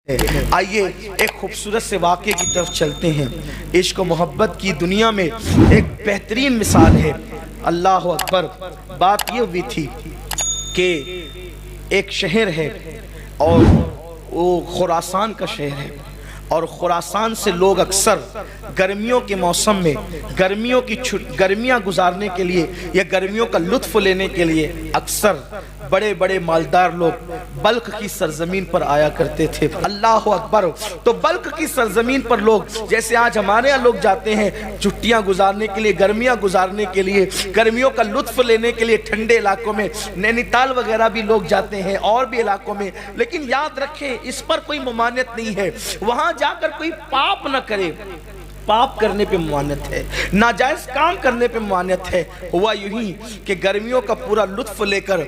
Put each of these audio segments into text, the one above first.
آئیے ایک خوبصورت سے واقعے کی طرف چلتے ہیں۔ عشق و محبت کی دنیا میں ایک بہترین مثال ہے۔ اللہ اکبر۔ بات یہ ہوئی تھی کہ ایک شہر ہے اور وہ خراسان کا شہر ہے، اور خراسان سے لوگ اکثر گرمیوں کے موسم میں گرمیاں گزارنے کے لیے یا گرمیوں کا لطف لینے کے لیے اکثر بڑے بڑے مالدار لوگ بلخ کی سرزمین پر آیا کرتے تھے۔ اللہ اکبر۔ تو بلخ کی سرزمین پر لوگ جیسے آج ہمارے یہاں لوگ جاتے ہیں چھٹیاں گزارنے کے لیے، گرمیاں گزارنے کے لیے، گرمیوں کا لطف لینے کے لیے ٹھنڈے علاقوں میں، نینی تال وغیرہ بھی لوگ جاتے ہیں اور بھی علاقوں میں، لیکن یاد رکھیں اس پر کوئی ممانعت نہیں ہے، وہاں جا کر کوئی پاپ نہ کرے۔ پاپ کرنے پہ ممانعت ہے، ناجائز کام کرنے پہ ممانعت ہے۔ ہوا یوں ہی کہ گرمیوں کا پورا لطف لے کر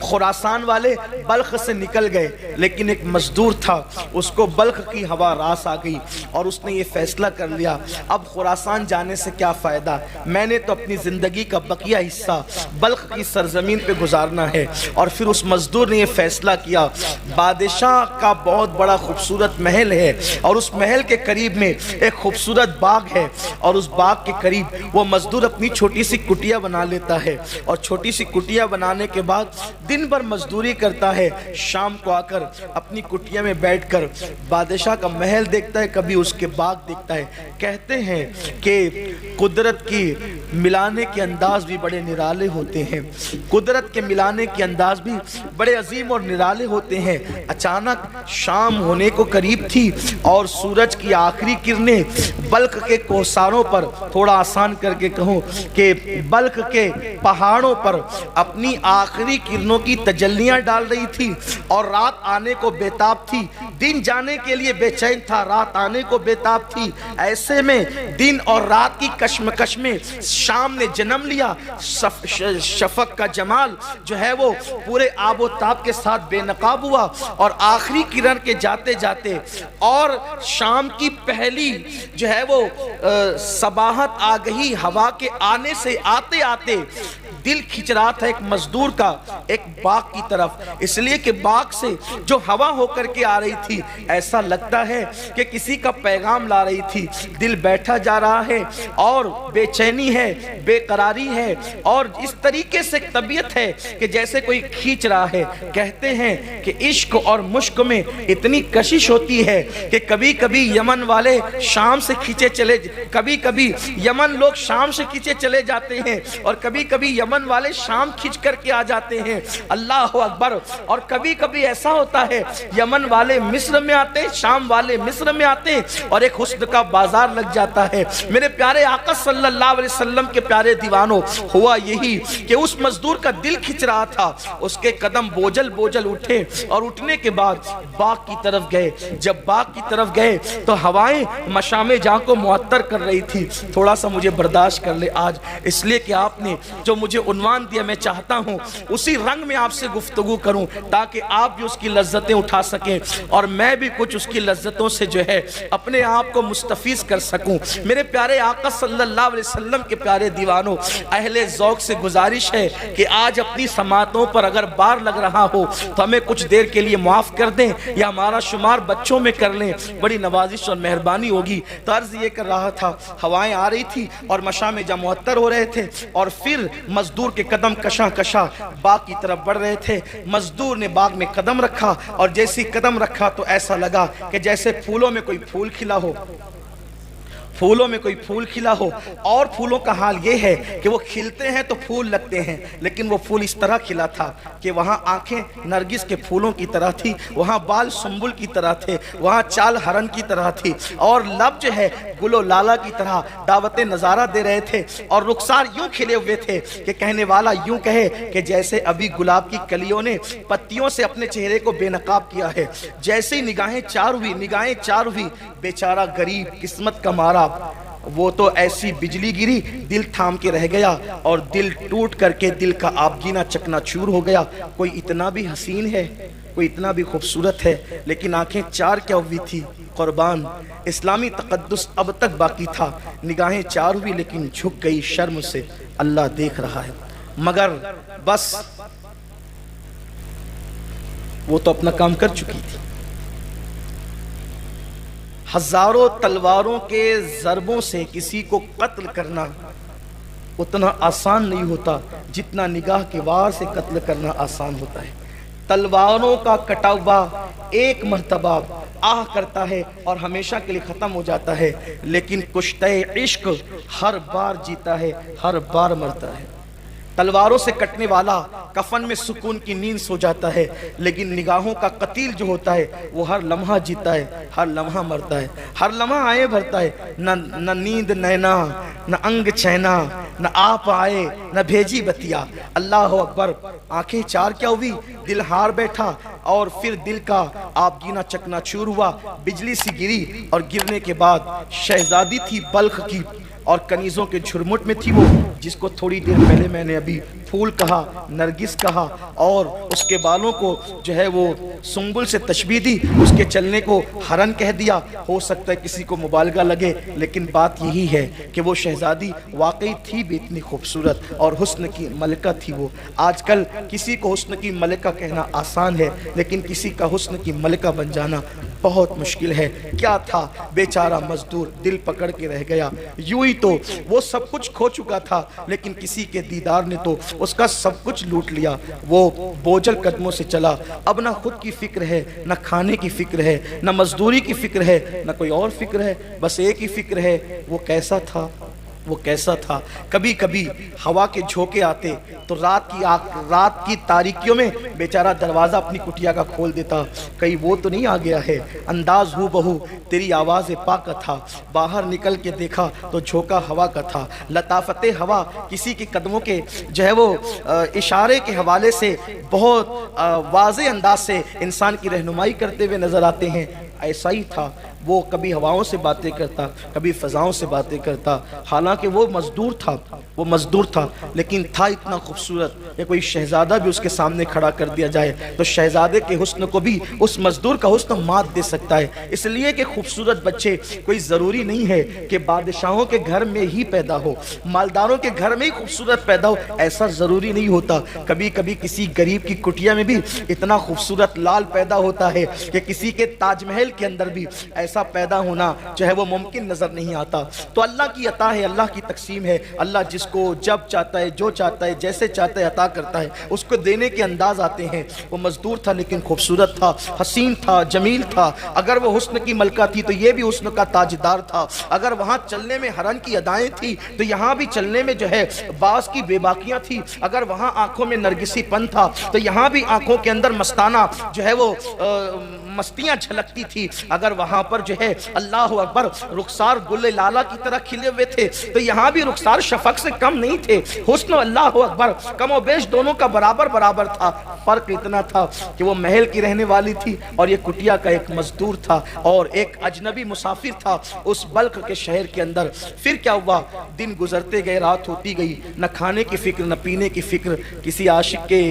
خراسان والے بلخ سے نکل گئے، لیکن ایک مزدور تھا، اس کو بلخ کی ہوا راس آ گئی اور اس نے یہ فیصلہ کر لیا اب خراسان جانے سے کیا فائدہ، میں نے تو اپنی زندگی کا بقیہ حصہ بلخ کی سرزمین پہ گزارنا ہے۔ اور پھر اس مزدور نے یہ فیصلہ کیا، بادشاہ کا بہت بڑا خوبصورت محل ہے اور اس محل کے قریب میں ایک خوبصورت باغ ہے، اور اس باغ کے قریب وہ مزدور اپنی چھوٹی سی کٹیا بنا لیتا ہے، اور چھوٹی سی کٹیا بنانے کے بعد دن بھر مزدوری کرتا ہے، شام کو آ کر اپنی کٹیا میں بیٹھ کر بادشاہ کا محل دیکھتا ہے، کبھی اس کے باغ دیکھتا ہے۔ کہتے ہیں کہ قدرت کی ملانے کے انداز بھی بڑے نرالے ہوتے ہیں، قدرت کے ملانے کے انداز بھی بڑے عظیم اور نرالے ہوتے ہیں۔ اچانک شام ہونے کو قریب تھی اور سورج کی آخری کرنیں بلخ کے کوساروں پر، تھوڑا آسان کر کے کہوں کہ بلخ کے پہاڑوں پر اپنی آخری کرنوں کی تجلیاں ڈال رہی تھی، اور رات آنے کو بیتاب تھی، دن جانے کے لیے بے چین تھا، رات آنے کو بیتاب تھی۔ ایسے میں دن اور رات کی کشمکش میں شام نے جنم لیا، شفق کا جمال جو ہے وہ پورے آب و تاب کے ساتھ بے نقاب ہوا، اور آخری کرن کے جاتے جاتے اور شام کی پہلی جو ہے وہ صباحت آ گئی، ہوا کے آنے سے آتے آتے دل کھچ رہا تھا ایک مزدور کا ایک باغ کی طرف، اس لیے کہ باغ سے جو ہوا ہو کر کے آ رہی تھی ایسا لگتا ہے کہ کسی کا پیغام لا رہی تھی۔ دل بیٹھا جا رہا ہے اور بے چینی ہے، بے قراری ہے، اور اس طریقے سے طبیعت ہے کہ جیسے کوئی کھینچ رہا ہے۔ کہتے ہیں کہ عشق اور مشق میں اتنی کشش ہوتی ہے کہ کبھی کبھی یمن والے شام سے کھینچے چلے، کبھی کبھی یمن لوگ شام سے کھینچے چلے جاتے ہیں، اور کبھی کبھی یمن والے شام کھینچ کر کے آ جاتے ہیں۔ اللہ اکبر۔ اور کبھی کبھی ایسا ہوتا ہے یمن والے مصر میں آتے، شام والے مصر میں آتے، اور ایک حسن کا بازار لگ جاتا ہے۔ میرے پیارے آقا صلی اللہ علیہ وسلم کے پیارے دیوانوں، ہوا یہی کہ اس مزدور کا دل کھچ رہا تھا، اس کے قدم بوجھل بوجھل اٹھے، اور اٹھنے کے بعد باغ کی طرف گئے۔ جب باغ کی طرف گئے تو ہوائیں مشام جہاں کو معطر کر رہی تھی۔ تھوڑا سا مجھے برداشت کر لے آج، اس لیے کہ آپ نے جو مجھے عنوان دیا، میں چاہتا ہوں اسی رنگ میں آپ سے گفتگو کروں تاکہ آپ بھی اس کی لذتیں اٹھا سکیں اور میں بھی کچھ اس کی لذتوں سے جو ہے اپنے آپ کو مستفیض کر سکوں۔ میرے پیارے آقا صلی اللہ علیہ وسلم کے پیارے دیوانوں، اہل ذوق سے گزارش ہے کہ آج اپنی سماعتوں پر اگر بار لگ رہا ہو تو ہمیں کچھ دیر کے لیے معاف کر دیں، یا ہمارا شمار بچوں میں کر لیں، بڑی نوازش اور مہربانی ہوگی۔ تو عرض یہ کر رہا تھا، ہوائیں آ رہی تھی اور مشام جہاں معطر ہو رہے تھے، اور پھر مزدور کے قدم کشاں کشاں باغ کی طرف بڑھ رہے تھے۔ مزدور نے باغ میں قدم رکھا، اور جیسی قدم رکھا تو ایسا لگا کہ جیسے پھولوں میں کوئی پھول کھلا ہو، پھولوں میں کوئی پھول کھلا ہو۔ اور پھولوں کا حال یہ ہے کہ وہ کھلتے ہیں تو پھول لگتے ہیں، لیکن وہ پھول اس طرح کھلا تھا کہ وہاں آنکھیں نرگس کے پھولوں کی طرح تھی، وہاں بال سنبل کی طرح تھے، وہاں چال ہرن کی طرح تھی، اور لب جو ہے گل و لالا کی طرح دعوت نظارہ دے رہے تھے، اور رخسار یوں کھلے ہوئے تھے کہ کہنے والا یوں کہے کہ جیسے ابھی گلاب کی کلیوں نے پتیوں سے اپنے چہرے کو بے نقاب کیا ہے۔ جیسے نگاہیں چار ہوئی، بیچارہ غریب قسمت کا مارا، وہ تو ایسی بجلی گری، دل تھام کے رہ گیا، اور دل ٹوٹ کر کے دل کا آبگینہ چکنا چور ہو گیا۔ کوئی اتنا بھی حسین ہے، کوئی اتنا بھی خوبصورت ہے، لیکن آنکھیں چار کیا ہوئی تھی قربان، اسلامی تقدس اب تک باقی تھا۔ نگاہیں چار ہوئی لیکن جھک گئی شرم سے، اللہ دیکھ رہا ہے، مگر بس وہ تو اپنا کام کر چکی تھی۔ ہزاروں تلواروں کے ضربوں سے کسی کو قتل کرنا اتنا آسان نہیں ہوتا جتنا نگاہ کے وار سے قتل کرنا آسان ہوتا ہے۔ تلواروں کا کٹا ہوا ایک مرتبہ آہ کرتا ہے اور ہمیشہ کے لیے ختم ہو جاتا ہے، لیکن کشتہ عشق ہر بار جیتا ہے، ہر بار مرتا ہے۔ تلواروں سے کٹنے والا کفن میں سکون کی نیند سو جاتا ہے، لیکن نگاہوں کا قتیل جو ہوتا ہے وہ ہر لمحہ جیتا ہے، ہر لمحہ مرتا ہے، ہر لمحہ آئے بھرتا ہے۔ نہ نیند نینا، نہ انگ چینا، نہ آپ آئے، نہ بھیجی بتیا۔ اللہ اکبر۔ آنکھیں چار کیا ہوئی، دل ہار بیٹھا، اور پھر دل کا آپ گینا چکنا چور ہوا، بجلی سی گری، اور گرنے کے بعد شہزادی تھی بلخ کی، اور کنیزوں کے جھرمٹ میں تھی وہ، جس کو تھوڑی دیر پہلے میں نے ابھی پھول کہا، نرگس کہا، اور اس کے بالوں کو جو ہے وہ سنبل سے تشبیہ دی، اس کے چلنے کو ہرن کہہ دیا۔ ہو سکتا ہے کسی کو مبالغہ لگے، لیکن بات یہی ہے کہ وہ شہزادی واقعی تھی بھی اتنی خوبصورت، اور حسن کی ملکہ تھی وہ۔ آج کل کسی کو حسن کی ملکہ کہنا آسان ہے، لیکن کسی کا حسن کی ملکہ بن جانا بہت مشکل ہے۔ کیا تھا بیچارہ مزدور، دل پکڑ کے رہ گیا۔ یوں ہی تو وہ سب کچھ کھو چکا تھا، لیکن کسی کے دیدار نے تو اس کا سب کچھ لوٹ لیا۔ وہ بوجھل قدموں سے چلا، اب نہ خود کی فکر ہے، نہ کھانے کی فکر ہے، نہ مزدوری کی فکر ہے، نہ کوئی اور فکر ہے، بس ایک ہی فکر ہے، وہ کیسا تھا، وہ کیسا تھا۔ کبھی کبھی ہوا کے جھونکے آتے تو رات کی تاریکیوں میں بیچارہ دروازہ اپنی کٹیا کا کھول دیتا، کہیں وہ تو نہیں آ گیا ہے۔ انداز ہو بہو تیری آواز پاک کا تھا، باہر نکل کے دیکھا تو جھونکا ہوا کا تھا۔ لطافت ہوا کسی کے قدموں کے جو ہے وہ اشارے کے حوالے سے بہت واضح انداز سے انسان کی رہنمائی کرتے ہوئے نظر آتے ہیں۔ ایسا ہی تھا، وہ کبھی ہواؤں سے باتیں کرتا، کبھی فضاؤں سے باتیں کرتا۔ حالانکہ وہ مزدور تھا، لیکن تھا اتنا خوبصورت کہ کوئی شہزادہ بھی اس کے سامنے کھڑا کر دیا جائے تو شہزادے کے حسن کو بھی اس مزدور کا حسن مات دے سکتا ہے۔ اس لیے کہ خوبصورت بچے کوئی ضروری نہیں ہے کہ بادشاہوں کے گھر میں ہی پیدا ہو، مالداروں کے گھر میں ہی خوبصورت پیدا ہو، ایسا ضروری نہیں ہوتا۔ کبھی کبھی کسی غریب کی کٹیا میں بھی اتنا خوبصورت لال پیدا ہوتا ہے کہ کسی کے تاج محل کے اندر بھی ایسا پیدا ہونا جو ہے وہ ممکن نظر نہیں آتا۔ تو اللہ کی عطا ہے، اللہ کی تقسیم ہے۔ اللہ جس کو جب چاہتا ہے، جو چاہتا ہے، جیسے چاہتا ہے عطا کرتا ہے، اس کو دینے کے انداز آتے ہیں۔ وہ مزدور تھا لیکن خوبصورت تھا، حسین تھا، جمیل تھا۔ اگر وہ حسن کی ملکہ تھی تو یہ بھی حسن کا تاجدار تھا۔ اگر وہاں چلنے میں ہرن کی ادائیں تھی تو یہاں بھی چلنے میں جو ہے باز کی بے باکیاں تھی۔ اگر وہاں آنکھوں میں نرگسی پن تھا تو یہاں بھی آنکھوں کے اندر مستانہ جو ہے وہ مستیاں جھلکتی تھی۔ اگر وہاں پر جو ہے اللہ اکبر رخسار گل لالا کی طرح کھلے ہوئے تھے تو یہاں بھی رخسار شفق سے کم نہیں تھے۔ حسن اللہ اکبر کم و بیش دونوں کا برابر تھا۔ فرق اتنا تھا کہ وہ محل کی رہنے والی تھی اور یہ کٹیا کا ایک مزدور تھا اور ایک اجنبی مسافر تھا اس بلخ کے شہر کے اندر۔ پھر کیا ہوا، دن گزرتے گئے، رات ہوتی گئی، نہ کھانے کی فکر نہ پینے کی فکر۔ کسی عاشق کے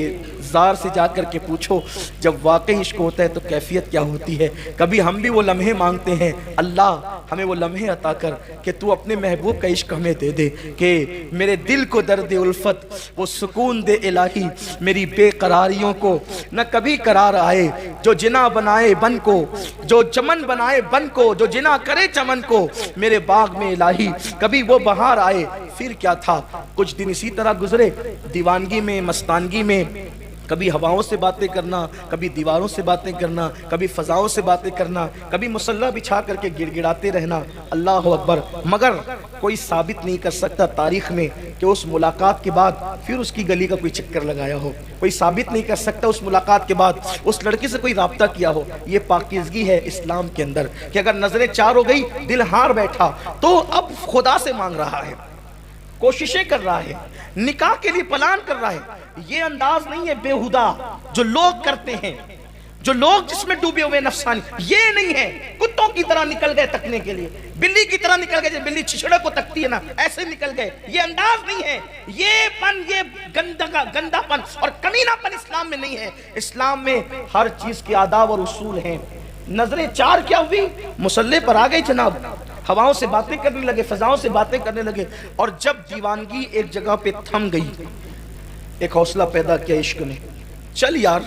زار سے جا کر کے پوچھو جب واقعی عشق ہوتا ہے تو کیفیت کیا ہوتی ہے۔ کبھی ہم بھی وہ لمحے مانگتے ہیں، اللہ ہمیں وہ لمحے عطا کر کہ تو اپنے محبوب کا عشق ہمیں دے دے، کہ میرے دل کو درد الفت وہ سکون دے الہی، میری بے قراریوں کو نہ کبھی قرار آئے، جو جنا بنائے بن کو، جو چمن بنائے بن کو، جو جنا کرے چمن کو، میرے باغ میں الہی کبھی وہ بہار آئے۔ پھر کیا تھا، کچھ دن اسی طرح گزرے، دیوانگی میں، مستانگی میں، کبھی ہواؤں سے باتیں کرنا، کبھی دیواروں سے باتیں کرنا، کبھی فضاؤں سے باتیں کرنا، کبھی مصلح بچھا کر کے گڑ گڑاتے رہنا۔ اللہ اکبر۔ مگر کوئی ثابت نہیں کر سکتا تاریخ میں کہ اس ملاقات کے بعد پھر اس کی گلی کا کوئی چکر لگایا ہو۔ کوئی ثابت نہیں کر سکتا اس ملاقات کے بعد اس لڑکی سے کوئی رابطہ کیا ہو۔ یہ پاکیزگی ہے اسلام کے اندر کہ اگر نظریں چار ہو گئی، دل ہار بیٹھا، تو اب خدا سے مانگ رہا ہے، کوششیں کر رہا ہے، نکاح کے لیے پلان کر رہا ہے۔ یہ انداز نہیں ہے بیہودہ جو لوگ کرتے ہیں، جو لوگ جس میں ڈوبے ہوئے نفسانی، یہ نہیں ہے کتوں کی طرح نکل گئے تکنے کے لیے، بلی کی طرح نکل گئے، جب بلی چھچڑے کو تکتی ہے نا ایسے نکل گئے۔ یہ انداز نہیں ہے، یہ پن، یہ گندہ پن اور کمینہ پن اسلام میں نہیں ہے۔ اسلام میں ہر چیز کے آداب اور اصول ہیں۔ نظریں چار کیا ہوئی، مسلح پر آ گئی جناب، ہواؤں سے باتیں کرنے لگے، فضاؤں سے باتیں کرنے لگے، اور جب دیوانگی ایک جگہ پہ تھم گئی، ایک حوصلہ پیدا کیا عشق نے، چل یار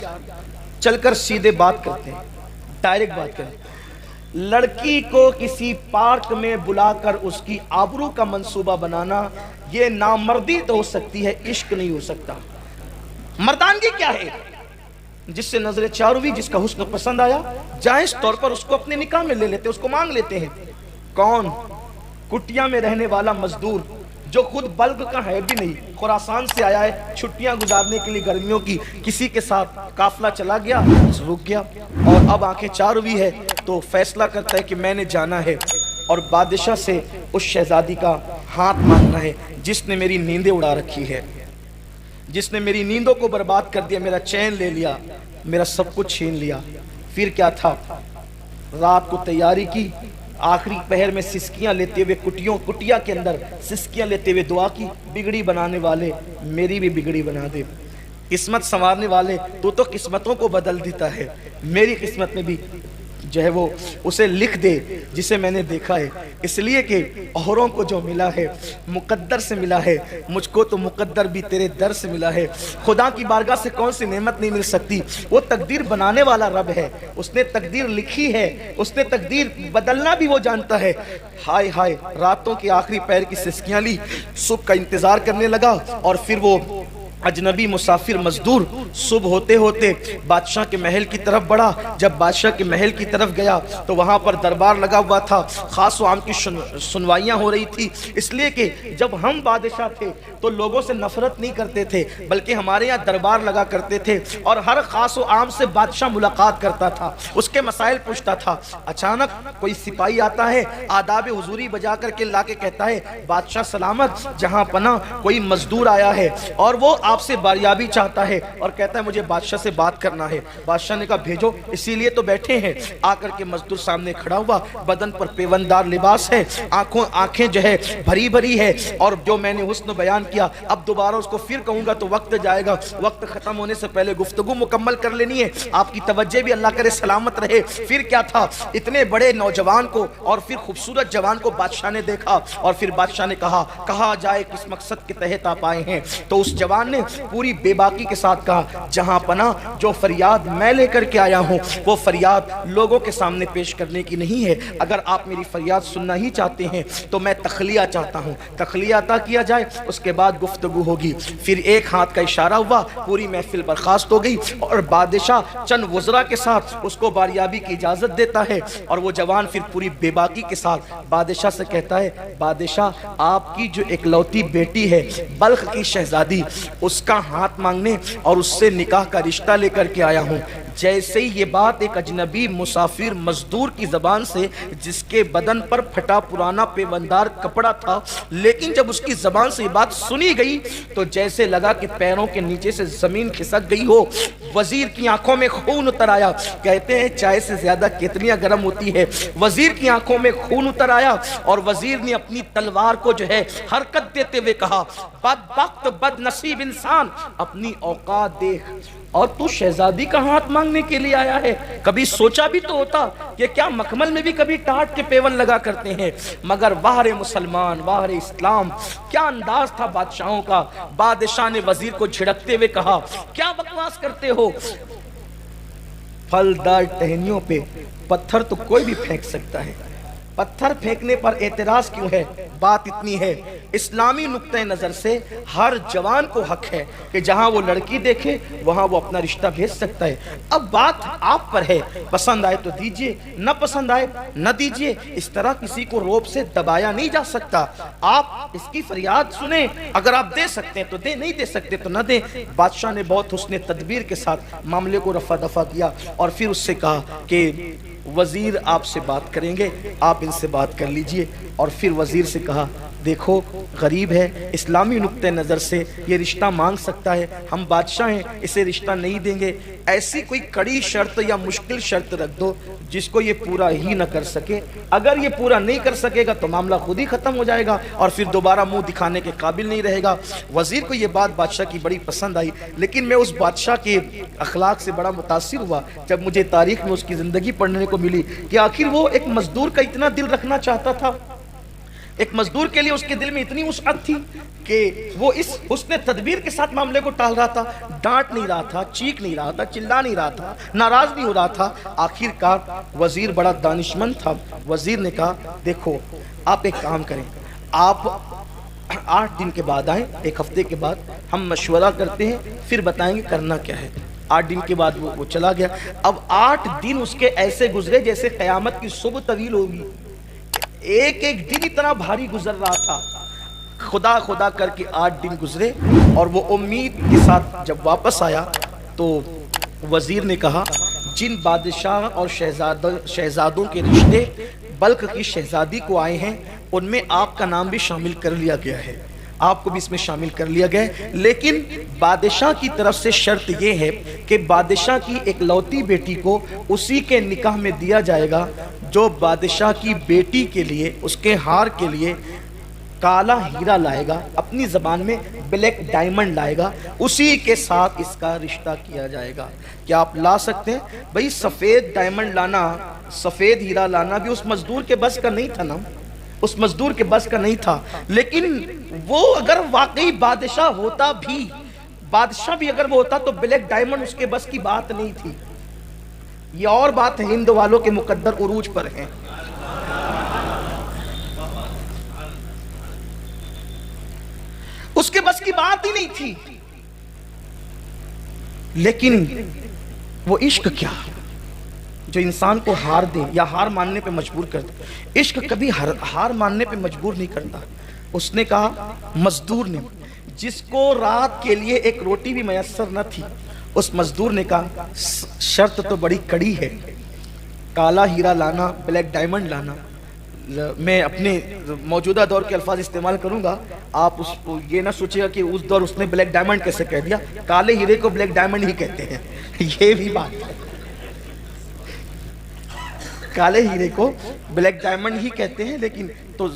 چل کر سیدھے بات کرتے ہیں، ڈائریکٹ بات کریں۔ لڑکی کو کسی پارک میں بلا کر اس کی آبرو کا منصوبہ بنانا، یہ نامردی تو ہو سکتی ہے، عشق نہیں ہو سکتا۔ مردانگی کیا ہے؟ جس سے نظر چار ہوئی، جس کا حسن پسند آیا، جائز طور پر اس کو اپنے نکاح میں لے لیتے، اس کو مانگ لیتے ہیں۔ کون؟ کٹیا میں رہنے والا مزدور جو خود بلگ کا ہے بھی نہیں، خراسان سے آیا ہے چھٹیاں گزارنے کے لیے گرمیوں کی، کسی کے ساتھ قافلہ چلا گیا، رک گیا، اور اب آنکھیں چار ہوئی ہے تو فیصلہ کرتا ہے کہ میں نے جانا ہے اور بادشاہ سے اس شہزادی کا ہاتھ مانگنا ہے جس نے میری نیندیں اڑا رکھی ہے، جس نے میری نیندوں کو برباد کر دیا، میرا چین لے لیا، میرا سب کچھ چھین لیا۔ پھر کیا تھا؟ رات کو تیاری کی، آخری پہر میں سسکیاں لیتے ہوئے کٹیا کے اندر سسکیاں لیتے ہوئے دعا کی، بگڑی بنانے والے میری بھی بگڑی بنا دے، قسمت سنوارنے والے تو قسمتوں کو بدل دیتا ہے، میری قسمت میں بھی جو ہے وہ اسے لکھ دے جسے میں نے دیکھا ہے، اس لیے کہ اوروں کو جو ملا ہے مقدر سے ملا ہے، مجھ کو تو مقدر بھی تیرے در سے ملا ہے۔ خدا کی بارگاہ سے کون سی نعمت نہیں مل سکتی؟ وہ تقدیر بنانے والا رب ہے، اس نے تقدیر لکھی ہے، اس نے تقدیر بدلنا بھی وہ جانتا ہے۔ ہائے ہائے، راتوں کی آخری پہر کی سسکیاں لی، صبح کا انتظار کرنے لگا، اور پھر وہ اجنبی مسافر مزدور صبح ہوتے ہوتے بادشاہ کے محل کی طرف بڑھا۔ جب بادشاہ کے محل کی طرف گیا تو وہاں پر دربار لگا ہوا تھا، خاص و عام کی سنوائیاں ہو رہی تھی، اس لیے کہ جب ہم بادشاہ تھے تو لوگوں سے نفرت نہیں کرتے تھے، بلکہ ہمارے یہاں دربار لگا کرتے تھے اور ہر خاص و عام سے بادشاہ ملاقات کرتا تھا، اس کے مسائل پوچھتا تھا۔ اچانک کوئی سپاہی آتا ہے، آداب حضوری بجا کر کے لا کے کہتا ہے بادشاہ سلامت، جہاں پناہ کوئی مزدور آیا ہے اور وہ آپ سے باریابی چاہتا ہے اور کہتا ہے مجھے بادشاہ سے بات کرنا ہے۔ بادشاہ نے کہا بھیجو، اسی لیے تو بیٹھے ہیں۔ آ کر کے مزدور سامنے کھڑا ہوا، بدن پر پیوندار لباس ہے، آنکھیں جو ہے بھری بھری ہے، اور جو میں نے حسن بیان کیا اب دوبارہ اس کو پھر کہوں گا تو وقت جائے گا، وقت ختم ہونے سے پہلے گفتگو مکمل کر لینی ہے، آپ کی توجہ بھی اللہ کرے سلامت رہے۔ پھر کیا تھا؟ اتنے بڑے نوجوان کو اور پھر خوبصورت جوان کو بادشاہ نے دیکھا، اور پھر بادشاہ نے کہا جائے کس مقصد کے تحت آپ آئے ہیں؟ تو اس جوان نے پوری بے باکی کے ساتھ کہا جہاں پناہ جو فریاد میں لے کر کے آیا ہوں وہ فریاد لوگوں کے سامنے پیش کرنے کی نہیں ہے، اگر آپ میری فریاد سننا ہی چاہتے ہیں تو میں تخلیہ چاہتا ہوں، تخلیہ عطا کیا جائے، اس کے بعد گفتگو ہوگی۔ پھر ایک ہاتھ کا اشارہ ہوا، پوری محفل برخاست ہو گئی اور بادشاہ چند وزراء کے ساتھ اس کو باریابی کی اجازت دیتا ہے، اور وہ جوان پھر پوری بے باکی کے ساتھ بادشاہ سے کہتا ہے بادشاہ آپ کی جو اکلوتی بیٹی ہے بلخ کی شہزادی، اس کا ہاتھ مانگنے اور اس سے نکاح کا رشتہ لے کر کے آیا ہوں۔ جیسے ہی یہ بات ایک اجنبی مسافر مزدور کی زبان سے، جس کے بدن پر پھٹا پرانا پیوندار کپڑا تھا، لیکن جب اس کی زبان سے یہ بات سنی گئی تو جیسے لگا کہ پیروں کے نیچے سے زمین کھسک گئی ہو۔ وزیر کی آنکھوں میں خون اتر آیا، کہتے ہیں چائے سے زیادہ کتنیاں گرم ہوتی ہے، وزیر کی آنکھوں میں خون اتر آیا اور وزیر نے اپنی تلوار کو جو ہے حرکت دیتے ہوئے کہا بدبخت بد نصیب انسان، اپنی اوقات دیکھ، اور تو شہزادی کا ہاتھ مانگنے کے لیے آیا ہے؟ کبھی سوچا بھی تو ہوتا کہ کیا مکمل میں بھی کبھی ٹاٹ کے پیون لگا کرتے ہیں؟ مگر واہ رے مسلمان، واہ رے اسلام، کیا انداز تھا بادشاہوں کا۔ بادشاہ نے وزیر کو جھڑکتے ہوئے کہا کیا بکواس کرتے ہو؟ پھلدار ٹہنیوں پہ پتھر تو کوئی بھی پھینک سکتا ہے، پتھر پھینکنے پر اعتراض کیوں ہے؟ بات اتنی ہے، اسلامی نقطہ نظر سے ہر جوان کو حق ہے کہ جہاں وہ لڑکی دیکھے وہاں وہ اپنا رشتہ بھیج سکتا ہے۔ اب بات آپ پر ہے، پسند آئے تو دیجئے، نہ پسند آئے نہ دیجئے، اس طرح کسی کو روب سے دبایا نہیں جا سکتا۔ آپ اس کی فریاد سنیں، اگر آپ دے سکتے ہیں تو دیں، نہیں دے سکتے تو نہ دیں۔ بادشاہ نے بہت حسن تدبیر کے ساتھ معاملے کو رفع دفع کیا اور پھر اس سے کہا کہ وزیر آپ سے بات کریں گے، آپ ان سے بات کر لیجئے۔ اور پھر وزیر سے کہا دیکھو غریب ہے، اسلامی نقطہ نظر سے یہ رشتہ مانگ سکتا ہے، ہم بادشاہ ہیں، اسے رشتہ نہیں دیں گے، ایسی کوئی کڑی شرط یا مشکل شرط رکھ دو جس کو یہ پورا ہی نہ کر سکے، اگر یہ پورا نہیں کر سکے گا تو معاملہ خود ہی ختم ہو جائے گا اور پھر دوبارہ منہ دکھانے کے قابل نہیں رہے گا۔ وزیر کو یہ بات بادشاہ کی بڑی پسند آئی، لیکن میں اس بادشاہ کے اخلاق سے بڑا متاثر ہوا جب مجھے تاریخ میں اس کی زندگی پڑھنے کو ملی کہ آخر وہ ایک مزدور کا اتنا دل رکھنا چاہتا تھا۔ ایک مزدور کے لیے اس کے دل میں اتنی وسعت تھی کہ وہ اس حسن تدبیر کے ساتھ معاملے کو ٹال رہا تھا، ڈانٹ نہیں رہا تھا، چیخ نہیں رہا تھا، چلا نہیں رہا تھا، ناراض نہیں ہو رہا تھا۔ آخر کار وزیر بڑا دانشمند تھا، وزیر نے کہا دیکھو آپ ایک کام کریں، آپ 8 دن کے بعد آئیں، 1 ہفتے کے بعد ہم مشورہ کرتے ہیں، پھر بتائیں گے کرنا کیا ہے۔ 8 دن کے بعد وہ چلا گیا۔ اب 8 دن اس کے ایسے گزرے جیسے قیامت کی صبح طویل ہوگی، ایک ایک دن اتنا بھاری گزر رہا تھا۔ خدا خدا کر کے 8 دن گزرے اور وہ امید کے ساتھ جب واپس آیا تو وزیر نے کہا جن بادشاہ اور شہزادوں کے رشتے بلخ کی شہزادی کو آئے ہیں ان میں آپ کا نام بھی شامل کر لیا گیا ہے، آپ کو بھی اس میں شامل کر لیا گیا ہے، لیکن بادشاہ کی طرف سے شرط یہ ہے کہ بادشاہ کی ایک لوتی بیٹی کو اسی کے نکاح میں دیا جائے گا جو بادشاہ کی بیٹی کے لیے اس کے ہار کے لیے کالا ہیرا لائے گا، اپنی زبان میں بلیک ڈائمنڈ لائے گا، اسی کے ساتھ اس کا رشتہ کیا جائے گا۔ کیا آپ لا سکتے ہیں؟ بھئی سفید ڈائمنڈ لانا، سفید ہیرا لانا بھی اس مزدور کے بس کا نہیں تھا نا، اس مزدور کے بس کا نہیں تھا، لیکن وہ اگر واقعی بادشاہ ہوتا بھی، بادشاہ بھی اگر وہ ہوتا تو بلیک ڈائمنڈ اس کے بس کی بات نہیں تھی۔ یہ اور بات ہے، ہند والوں کے مقدر عروج پر ہیں۔ اس کے بس کی بات ہی نہیں تھی، لیکن وہ عشق کیا جو انسان کو ہار دے یا ہار ماننے پہ مجبور کر دے۔ عشق کبھی ہار ماننے پہ مجبور نہیں کرتا۔ اس نے کہا مزدور نے جس کو رات کے لیے ایک روٹی بھی میسر نہ تھی، اس مزدور نے کہا شرط تو بڑی کڑی ہے، کالا ہیرا لانا، بلیک ڈائمنڈ لانا۔ میں اپنے موجودہ دور کے الفاظ استعمال کروں گا، آپ اس کو یہ نہ سوچے گا کہ اس دور اس نے بلیک ڈائمنڈ کیسے کہہ دیا، کالے ہیرے کو بلیک ڈائمنڈ ہی کہتے ہیں، یہ بھی بات ہے، کالے ہیرے کو بلیک ڈائمنڈ ہی کہتے ہیں، لیکن تو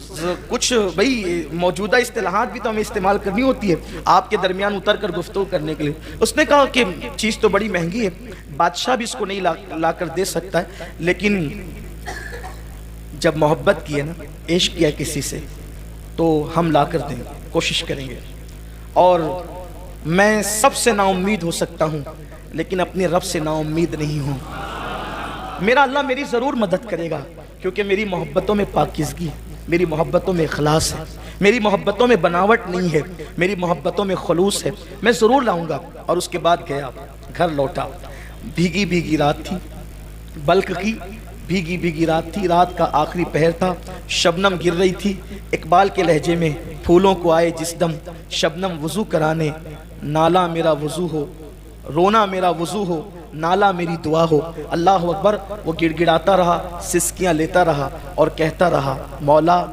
کچھ بھئی موجودہ اصطلاحات بھی تو ہمیں استعمال کرنی ہوتی ہے آپ کے درمیان اتر کر گفتگو کرنے کے لیے۔ اس نے کہا کہ چیز تو بڑی مہنگی ہے، بادشاہ بھی اس کو نہیں لا کر دے سکتا ہے، لیکن جب محبت کی ہے نا، عشق کیا کسی سے، تو ہم لا کر دیں گے، کوشش کریں گے۔ اور میں سب سے نا امید ہو سکتا ہوں لیکن اپنے رب سے نا امید نہیں ہوں۔ میرا اللہ میری ضرور مدد کرے گا، کیونکہ میری محبتوں میں پاکیزگی ہے، میری محبتوں میں اخلاص ہے، میری محبتوں میں بناوٹ نہیں ہے، میری محبتوں میں خلوص ہے، میں ضرور لاؤں گا۔ اور اس کے بعد گیا، گھر لوٹا، بھیگی بھیگی رات تھی، بلخ کی بھیگی بھیگی رات تھی، رات کا آخری پہر تھا، شبنم گر رہی تھی۔ اقبال کے لہجے میں پھولوں کو آئے جس دم شبنم وضو کرانے، نالا میرا وضو ہو، رونا میرا وضو ہو، نالا میری دعا ہو۔ اللہ اکبر۔ وہ گڑ گڑاتا رہا، سسکیاں لیتا رہا اور کہتا رہا مولا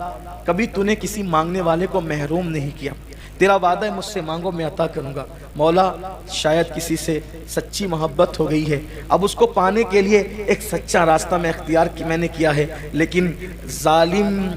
کبھی تو نے کسی مانگنے والے کو محروم نہیں کیا، تیرا وعدہ ہے مجھ سے مانگو میں عطا کروں گا۔ مولا شاید کسی سے سچی محبت ہو گئی ہے، اب اس کو پانے کے لیے ایک سچا راستہ میں اختیار میں نے کیا ہے، لیکن ظالم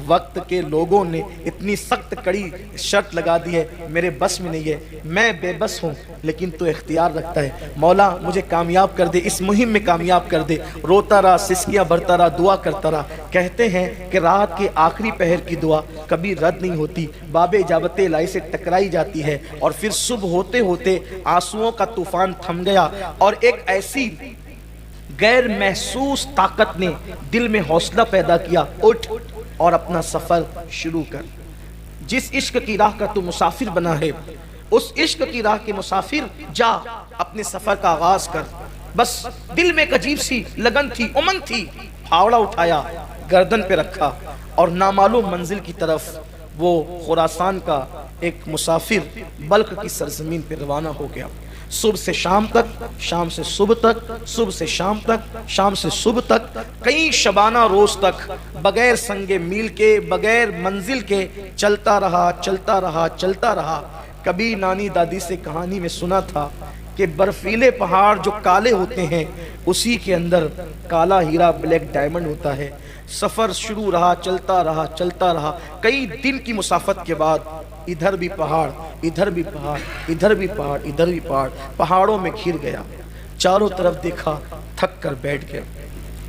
وقت کے لوگوں نے اتنی سخت کڑی شرط لگا دی ہے، میرے بس میں نہیں ہے، میں بے بس ہوں لیکن تو اختیار رکھتا ہے۔ مولا مجھے کامیاب کر دے، اس مہم میں کامیاب کر دے۔ روتا رہا، سسکیاں بھرتا رہا، دعا کرتا رہا۔ کہتے ہیں کہ رات کے آخری پہر کی دعا کبھی رد نہیں ہوتی، باب اجابت الہی سے ٹکرائی جاتی ہے، اور پھر صبح ہوتے ہوتے آنسوؤں کا طوفان تھم گیا، اور ایک ایسی غیر محسوس طاقت نے دل میں حوصلہ پیدا کیا، اٹھ اور اپنا سفر شروع کر۔ جس عشق کی راہ کا تو مسافر بنا ہے، اس عشق کی راہ کے مسافر جا اپنے سفر کا آغاز کر۔ بس دل میں ایک عجیب سی لگن تھی، امن تھی، پھاوڑا اٹھایا، گردن پہ رکھا، اور نامعلوم منزل کی طرف وہ خراسان کا ایک مسافر بلخ کی سرزمین پہ روانہ ہو گیا۔ صبح سے شام تک، شام سے صبح تک، صبح سے شام تک، شام سے صبح تک، کئی شبانہ روز تک بغیر سنگ میل کے، بغیر منزل کے چلتا رہا، چلتا رہا، چلتا رہا۔ کبھی نانی دادی سے کہانی میں سنا تھا کہ برفیلے پہاڑ جو کالے ہوتے ہیں اسی کے اندر کالا ہیرا بلیک ڈائمنڈ ہوتا ہے۔ سفر شروع رہا، چلتا رہا، چلتا رہا، کئی دن کی مسافت کے بعد ادھر بھی پہاڑ، ادھر بھی پہاڑ، ادھر بھی پہاڑ، ادھر بھی پہاڑ، پہاڑوں میں گھر گیا۔ چاروں طرف دیکھا، تھک کر بیٹھ گیا،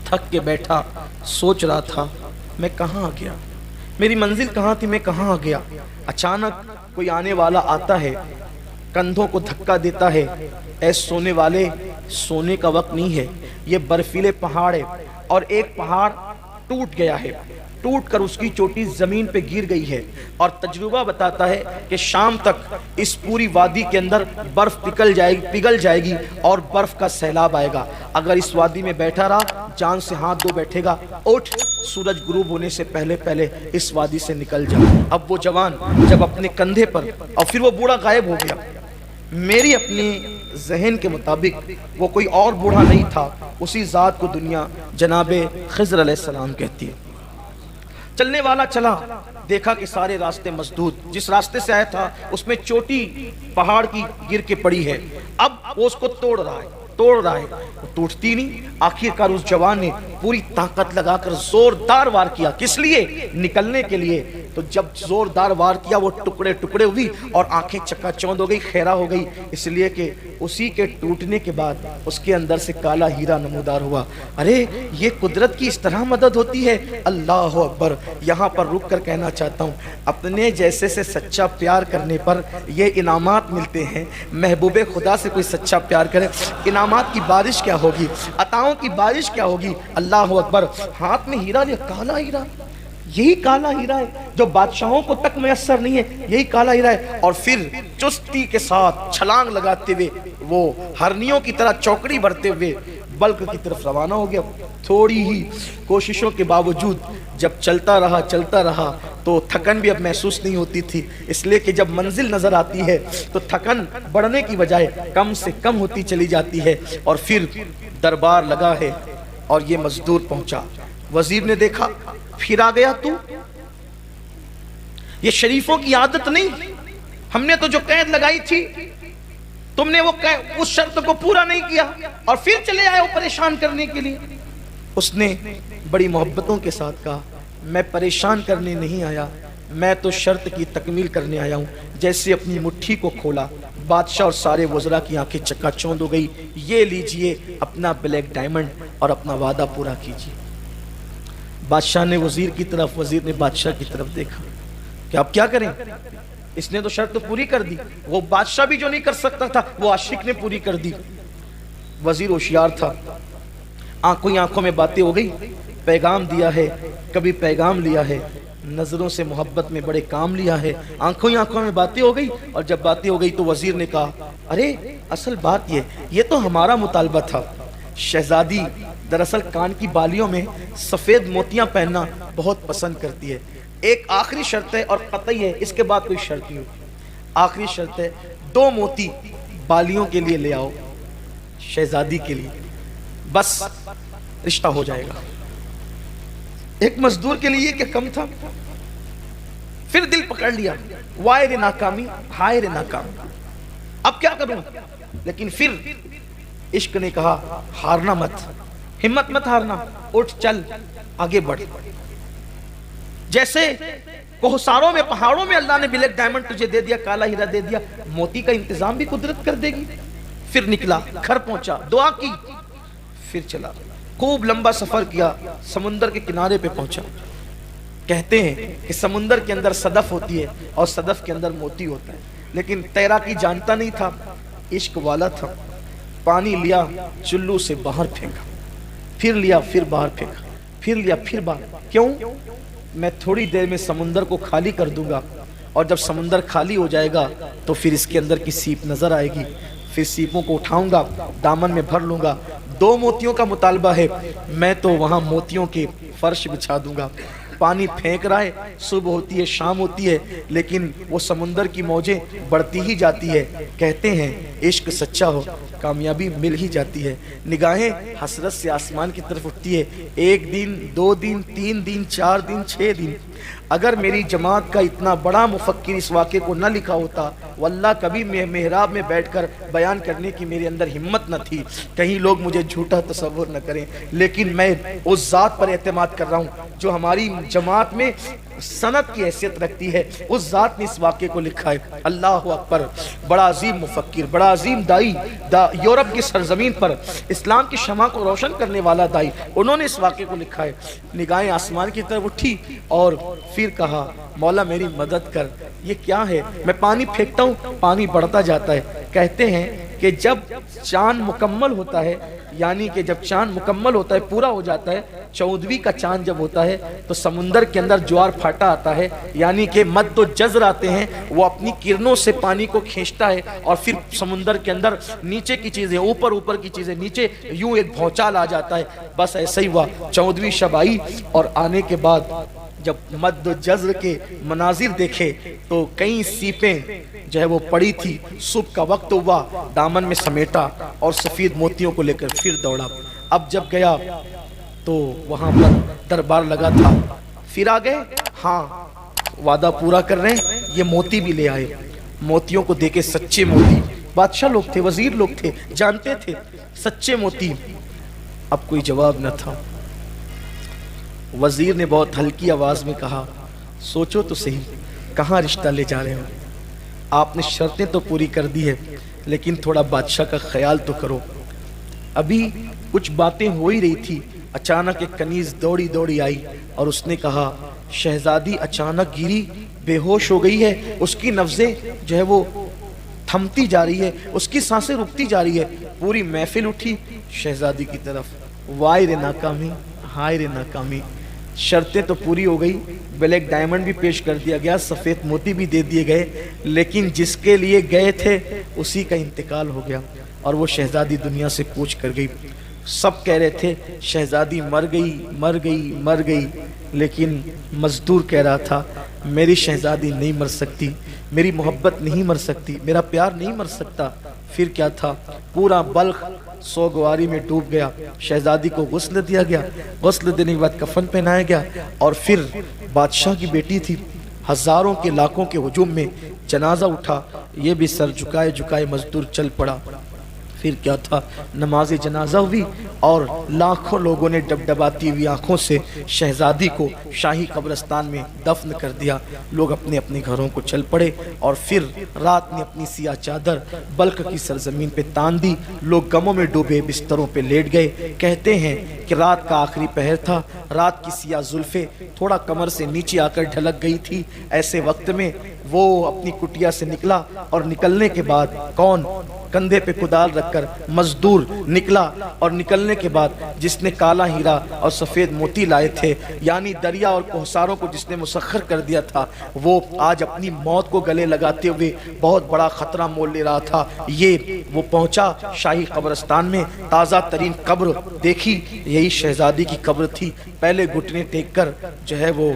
تھک کے بیٹھا، سوچ رہا تھا میں کہاں آ گیا، میری منزل کہاں تھی، میں کہاں آ گیا؟ اچانک کوئی آنے والا آتا ہے، کندھوں کو دھکا دیتا ہے، اے سونے والے، سونے کا وقت نہیں ہے، یہ برفیلے پہاڑ ہے، اور ایک پہاڑ ٹوٹ گیا ہے، ٹوٹ کر اس کی چوٹی زمین پہ گر گئی ہے، اور تجربہ بتاتا ہے کہ شام تک اس پوری وادی کے اندر برف پگھل جائے گی اور برف کا سیلاب آئے گا۔ اگر اس وادی میں بیٹھا رہا، جان سے ہاتھ دھو بیٹھے گا، اٹھ، سورج غروب ہونے سے پہلے پہلے اس وادی سے نکل جا۔ اب وہ جوان جب اپنے کندھے پر، اور پھر وہ بوڑھا غائب ہو گیا۔ میری اپنی ذہن کے مطابق وہ کوئی اور بوڑھا نہیں تھا، اسی ذات کو دنیا جناب خضر علیہ السلام کہتی ہے۔ چلنے والا چلا، دیکھا کہ سارے راستے مسدود، جس راستے سے آیا تھا اس میں چوٹی پہاڑ کی گر کے پڑی ہے، اب وہ اس کو توڑ رہا ہے، وہ ٹوٹتی نہیں۔ آخر کار اس جوان نے پوری طاقت لگا کر زوردار وار کیا، کس لیے؟ نکلنے کے لیے۔ تو جب زوردار وار کیا، وہ ٹکڑے ٹکڑے ہوئی اور آنکھیں چکا چوند ہو گئی، خیرہ ہو گئی، اس لیے کہ اسی کے ٹوٹنے کے بعد اس کے اندر سے کالا ہیرا نمودار ہوا۔ ارے یہ قدرت کی اس طرح مدد ہوتی ہے، اللہ اکبر۔ یہاں پر رک کر کہنا چاہتا ہوں، اپنے جیسے سے سچا پیار کرنے پر یہ انعامات ملتے ہیں۔ محبوب خدا سے کوئی سچا پیار کرے، انعامات کی بارش کیا ہوگی، عطاؤں کی بارش کیا ہوگی، اللہ اکبر۔ ہاتھ میں ہیرا لیا، کالا ہیرا، یہی کالا ہیرا ہے جو بادشاہوں کو تک میسر نہیں ہے، یہی کالا ہیرا ہے۔ اور پھر چستی کے ساتھ چھلانگ لگاتے ہوئے وہ ہرنیوں کی طرح چوکڑی بڑھتے ہوئے بلک کی طرف روانہ ہو گیا۔ تھوڑی ہی کوششوں کے باوجود جب چلتا رہا تو تھکن بھی اب محسوس نہیں ہوتی تھی، اس لیے کہ جب منزل نظر آتی ہے تو تھکن بڑھنے کی بجائے کم سے کم ہوتی چلی جاتی ہے۔ اور پھر دربار لگا ہے اور یہ مزدور پہنچا۔ وزیر نے دیکھا، پھر آ گیا تو؟ یہ شریفوں کی عادت نہیں، ہم نے تو جو قید لگائی تھی، تم نے وہ اس شرط کو پورا نہیں کیا اور پھر چلے آئے ہو پریشان کرنے کے لیے۔ اس نے بڑی محبتوں کے ساتھ کہا، میں پریشان کرنے نہیں آیا، میں تو شرط کی تکمیل کرنے آیا ہوں۔ جیسے اپنی مٹھی کو کھولا، بادشاہ اور سارے وزراء کی آنکھیں چکا چوند ہو گئی۔ یہ لیجئے اپنا بلیک ڈائمنڈ اور اپنا وعدہ پورا کیجئے۔ بادشاہ نے وزیر کی طرف، وزیر نے بادشاہ کی طرف دیکھا کہ آپ کیا کریں، اس نے تو شرط تو پوری کر دی، وہ بادشاہ بھی جو نہیں کر سکتا تھا وہ عاشق نے پوری کر دی۔ وزیر ہوشیار تھا، آنکھوں میں باتیں ہو گئی، پیغام دیا ہے، کبھی پیغام لیا ہے، نظروں سے محبت میں بڑے کام لیا ہے، آنکھوں میں باتیں ہو گئی۔ اور جب باتیں ہو گئی تو وزیر نے کہا، ارے اصل بات یہ تو ہمارا مطالبہ تھا۔ شہزادی دراصل کان کی بالیوں میں سفید موتیاں پہننا بہت پسند کرتی ہے۔ ایک آخری شرط ہے اور قطعی ہے، اس کے بعد کوئی شرط نہیں ہوتی۔ آخری شرط ہے 2 موتی بالیوں کے لیے لے آؤ، شہزادی کے لیے، بس رشتہ ہو جائے گا۔ ایک مزدور کے لیے کیا کم تھا؟ پھر دل پکڑ لیا، وائے رے ناکامی، ہائے رے ناکامی، اب کیا کروں؟ لیکن پھر عشق نے کہا، ہارنا مت، ہمت مت ہارنا، اٹھ چل آگے بڑھ۔ جیسے کوہساروں میں، پہاڑوں میں اللہ نے بلیک ڈائمنڈ تجھے دے دیا، کالا ہیرا دے دیا، موتی کا انتظام بھی قدرت کر دے گی۔ پھر نکلا، گھر پہنچا، دعا کی، پھر چلا، خوب لمبا سفر کیا، سمندر کے کنارے پہ پہنچا۔ کہتے ہیں کہ سمندر کے اندر صدف ہوتی ہے اور صدف کے اندر موتی ہوتا ہے، لیکن تیراکی جانتا نہیں تھا، عشق والا تھا۔ پانی لیا، چلو سے باہر پھینکا، پھر لیا، پھر باہر پھینکا، پھر لیا، پھر باہر۔ کیوں؟ میں تھوڑی دیر میں سمندر کو خالی کر دوں گا، اور جب سمندر خالی ہو جائے گا تو پھر اس کے اندر کی سیپ نظر آئے گی، پھر سیپوں کو اٹھاؤں گا، دامن میں بھر لوں گا۔ 2 موتیوں کا مطالبہ ہے، میں تو وہاں موتیوں کے فرش بچھا دوں گا۔ پانی پھینک رہا ہے، صبح ہوتی ہے، شام ہوتی ہے، لیکن وہ سمندر کی موجیں بڑھتی ہی جاتی ہے۔ کہتے ہیں عشق سچا ہو کامیابی مل ہی جاتی ہے۔ نگاہیں حسرت سے آسمان کی طرف اٹھتی ہے، 1 دن 2 دن 3 دن 4 دن 6 دن۔ اگر میری جماعت کا اتنا بڑا مفکر اس واقعے کو نہ لکھا ہوتا، واللہ کبھی محراب میں بیٹھ کر بیان کرنے کی میرے اندر ہمت نہ تھی، کہیں لوگ مجھے جھوٹا تصور نہ کریں، لیکن میں اس ذات پر اعتماد کر رہا ہوں جو ہماری جماعت میں سند کی حیثیت رکھتی ہے، اس ذات نے اس واقعے کو لکھا ہے۔ اللہ اکبر، بڑا عظیم مفکر، بڑا عظیم دائی، یورپ کی سرزمین پر اسلام کی شمع کو روشن کرنے والا دائی، انہوں نے اس واقعے کو لکھا ہے۔ نگاہیں آسمان کی طرف اٹھی اور پھر کہا مولا میری مدد کر، یہ کیا ہے؟ میں پانی پھینکتا ہوں، پانی بڑھتا جاتا ہے۔ کہتے ہیں کہ جب چاند مکمل ہوتا ہے، یعنی کہ جب چاند مکمل ہوتا ہے، پورا ہو جاتا ہے، 14ویں کا چاند جب ہوتا ہے تو سمندر کے اندر جوار پھاٹا آتا ہے، یعنی کہ مد و جزر آتے ہیں، وہ اپنی کرنوں سے پانی کو کھینچتا ہے اور پھر سمندر کے اندر نیچے کی چیزیں اوپر کی چیزیں نیچے، یوں ایک بھونچال آ جاتا ہے۔ بس ایسا ہی ہوا، 14ویں شب آئی اور آنے کے بعد جب مد و جزر کے مناظر دیکھے تو کئی سیپیں جو ہے وہ پڑی تھی۔ صبح کا وقت ہوا، دامن میں سمیٹا اور سفید موتیوں کو لے کر پھر دوڑا۔ اب جب گیا تو وہاں پر دربار لگا تھا، پھر آ گئے، ہاں وعدہ پورا کر رہے ہیں، یہ موتی بھی لے آئے۔ موتیوں کو دیکھے، سچے موتی، بادشاہ لوگ تھے، وزیر لوگ تھے، جانتے تھے سچے موتی۔ اب کوئی جواب نہ تھا۔ وزیر نے بہت ہلکی آواز میں کہا سوچو تو صحیح، کہاں رشتہ لے جا رہے ہو؟ آپ نے شرطیں تو پوری کر دی ہے لیکن تھوڑا بادشاہ کا خیال تو کرو۔ ابھی کچھ باتیں ہو ہی رہی تھی، اچانک ایک کنیز دوڑی دوڑی آئی اور اس نے کہا شہزادی اچانک گری، بے ہوش ہو گئی ہے، اس کی نبضیں جو ہے وہ تھمتی جا رہی ہے، اس کی سانسیں رکتی جا رہی ہے۔ پوری محفل اٹھی شہزادی کی طرف، وائے رے ناکامی، ہائے رے ناکامی۔ شرطیں تو پوری ہو گئی، بلیک ڈائمنڈ بھی پیش کر دیا گیا، سفید موتی بھی دے دیے گئے، لیکن جس کے لیے گئے تھے اسی کا انتقال ہو گیا اور وہ شہزادی دنیا سے کوچ کر گئی۔ سب کہہ رہے تھے شہزادی مر گئی مر گئی مر گئی، لیکن مزدور کہہ رہا تھا میری شہزادی نہیں مر سکتی، میری محبت نہیں مر سکتی، میرا پیار نہیں مر سکتا۔ پھر کیا تھا، پورا بلخ سوگواری میں ڈوب گیا، شہزادی کو غسل دیا گیا، غسل دینے کے بعد کفن پہنایا گیا اور پھر بادشاہ کی بیٹی تھی، ہزاروں کے لاکھوں کے ہجوم میں جنازہ اٹھا، یہ بھی سر جھکائے جھکائے مزدور چل پڑا۔ پھر کیا تھا، نماز جنازہ ہوئی اور لاکھوں لوگوں نے ڈبڈباتی ہوئی آنکھوں سے شہزادی کو شاہی قبرستان میں دفن کر دیا۔ لوگ اپنے اپنے گھروں کو چل پڑے اور پھر رات نے اپنی سیاہ چادر بلخ کی سرزمین پہ تان دی، لوگ غموں میں ڈوبے بستروں پہ لیٹ گئے۔ کہتے ہیں کہ رات کا آخری پہر تھا، رات کی سیاہ زلفیں تھوڑا کمر سے نیچے آ کر ڈھلک گئی تھی۔ ایسے وقت میں وہ اپنی کٹیا سے نکلا اور نکلنے کے بعد کون، کندھے پہ کدال رکھ کر مزدور نکلا اور نکلنے کے بعد جس نے کالا ہیرا اور سفید موتی لائے تھے، یعنی دریا اور کوہساروں کو جس نے مسخر کر دیا تھا، وہ آج اپنی موت کو گلے لگاتے ہوئے بہت بڑا خطرہ مول لے رہا تھا۔ یہ وہ پہنچا شاہی قبرستان میں، تازہ ترین قبر دیکھی، یہی شہزادی کی قبر تھی۔ پہلے گھٹنے ٹیک کر جو ہے وہ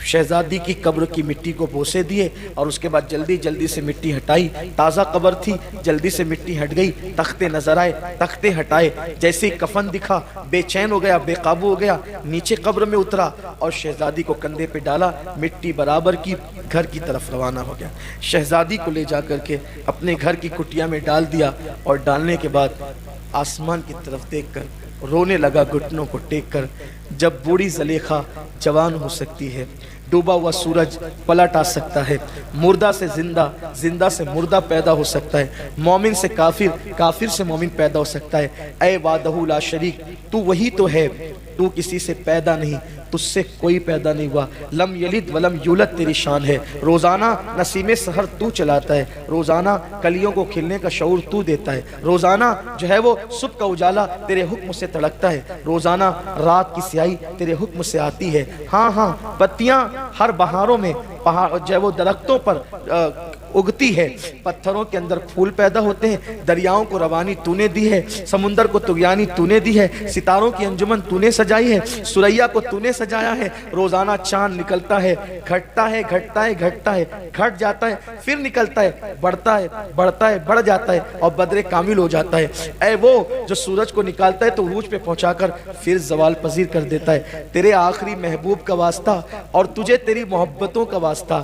شہزادی کی قبر کی مٹی کو بوسے دیے اور اس کے بعد جلدی جلدی سے مٹی ہٹائی۔ تازہ قبر تھی، جلدی سے مٹی ہٹ گئی، تختے نظر آئے، تختے ہٹائے، جیسے ہی کفن دکھا بے چین ہو گیا، بے قابو ہو گیا، نیچے قبر میں اترا اور شہزادی کو کندھے پہ ڈالا، مٹی برابر کی، گھر کی طرف روانہ ہو گیا۔ شہزادی کو لے جا کر کے اپنے گھر کی کٹیا میں ڈال دیا اور ڈالنے کے بعد آسمان کی طرف دیکھ کر رونے لگا گھٹنوں کو ٹیک کر۔ جب بوڑھی زلیخا جوان ہو سکتی ہے، ڈوبا ہوا سورج پلٹ آ سکتا ہے، مردہ سے زندہ، زندہ سے مردہ پیدا ہو سکتا ہے، مومن سے کافر، کافر سے مومن پیدا ہو سکتا ہے۔ اے وحدہ لا شریک، تو وہی تو ہے، تو کسی سے پیدا نہیں، تجھ سے کوئی پیدا نہیں ہوا، لم یلد ولم یولد تیری شان ہے۔ روزانہ نسیم سحر تو چلاتا ہے، روزانہ کلیوں کو کھلنے کا شعور تو دیتا ہے، روزانہ جو ہے وہ صبح کا اجالا تیرے حکم سے تڑکتا ہے، روزانہ رات کی سیاہی تیرے حکم سے آتی ہے۔ ہاں ہاں، پتیاں ہر بہاروں میں پہاڑ جو ہے وہ درختوں پر اگتی ہے، پتھروں کے اندر پھول پیدا ہوتے ہیں، دریاؤں کو روانی تو نے دی ہے، سمندر کو طغیانی تو نے دی ہے، ستاروں کی انجمن تو نے سجائی ہے، سریا کو تو نے سجایا ہے۔ روزانہ چاند نکلتا ہے، گھٹتا ہے گھٹتا ہے گھٹتا ہے، گھٹ جاتا ہے، پھر نکلتا ہے، بڑھتا ہے بڑھتا ہے، بڑھ جاتا ہے اور بدر کامل ہو جاتا ہے۔ اے وہ جو سورج کو نکالتا ہے تو عروج پہ پہنچا کر پھر زوال پذیر کر دیتا ہے۔ تیرے آخری محبوب کا واسطہ اور تجھے تیری محبتوں کا واسطہ،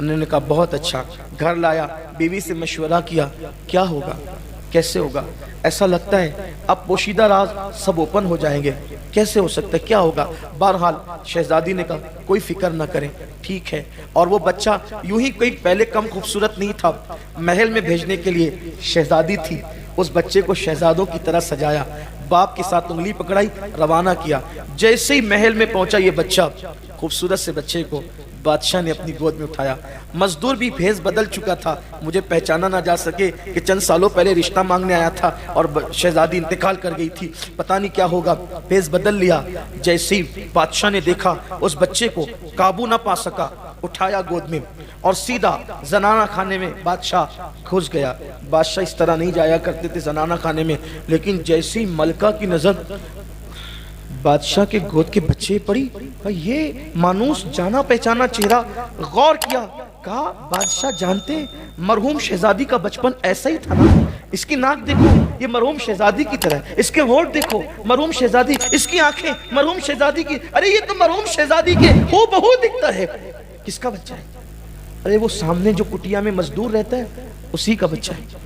انہوں نے کہا بہت اچھا. گھر لایا, بیوی سے مشورہ کیا, کیا ہوگا, کیسے ہوگا, ایسا لگتا ہے اب پوشیدہ راز سب اوپن ہو جائیں گے, کیسے ہو سکتا ہے, کیا ہوگا. بہرحال شہزادی نے کہا کوئی فکر نہ کریں, ٹھیک ہے. اور وہ بچہ یوں ہی کوئی پہلے کم خوبصورت نہیں تھا, محل میں بھیجنے کے لیے شہزادی تھی. اس بچے کو شہزادوں کی طرح سجایا, باپ کے ساتھ انگلی پکڑائی, روانہ کیا. جیسے ہی محل میں پہنچا یہ بچہ, خوبصورت سے بچے کو بادشاہ نے اپنی گود میں اٹھایا. مزدور بھی بھیس بدل چکا تھا, مجھے پہچانا نہ جا سکے کہ چند سالوں پہلے رشتہ مانگنے آیا تھا اور شہزادی انتقال کر گئی تھی, پتہ نہیں کیا ہوگا. بھیس بدل لیا. جیسے ہی بادشاہ نے دیکھا اس بچے کو قابو نہ پا سکا, اٹھایا گود میں اور سیدھا زنانہ خانے میں بادشاہ گھس گیا. بادشاہ اس طرح نہیں جایا کرتے تھے زنانہ خانے میں, لیکن جیسی ملکہ کی نظر بادشاہ کے گود کے بچے پڑی, یہ مانوس جانا پہچانا چہرہ. غور کیا, کہا بادشاہ جانتے مرحوم شہزادی کا بچپن ایسا ہی تھا نا, اس کی ناک دیکھو یہ مرحوم شہزادی کی طرح, اس کے ہونٹ دیکھو مرحوم شہزادی, اس کی آنکھیں مرحوم شہزادی کی. ارے یہ تو مرحوم شہزادی کے ہو بہو دکھتا ہے. کس کا بچہ ہے؟ ارے وہ سامنے جو کٹیا میں مزدور رہتا ہے اسی کا بچہ ہے.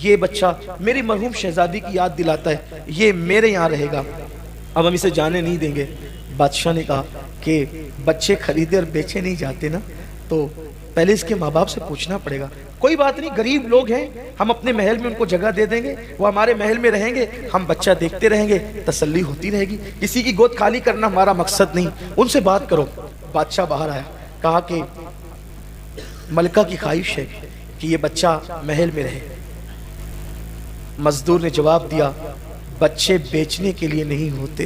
یہ بچہ میری مرحوم شہزادی کی یاد دلاتا ہے, یہ میرے یہاں رہے گا, اب ہم اسے جانے نہیں دیں گے. بادشاہ نے کہا کہ بچے خریدے اور بیچے نہیں جاتے نا, تو پہلے اس کے ماں باپ سے پوچھنا پڑے گا. کوئی بات نہیں, غریب لوگ ہیں, ہم اپنے محل میں ان کو جگہ دے دیں گے, وہ ہمارے محل میں رہیں گے, ہم بچہ دیکھتے رہیں گے, تسلی ہوتی رہے گی. کسی کی گود خالی کرنا ہمارا مقصد نہیں, ان سے بات کرو. بادشاہ باہر آیا, کہا کہ ملکہ کی خواہش ہے کہ یہ بچہ محل میں رہے. مزدور نے جواب دیا بچے بیچنے کے لیے نہیں ہوتے.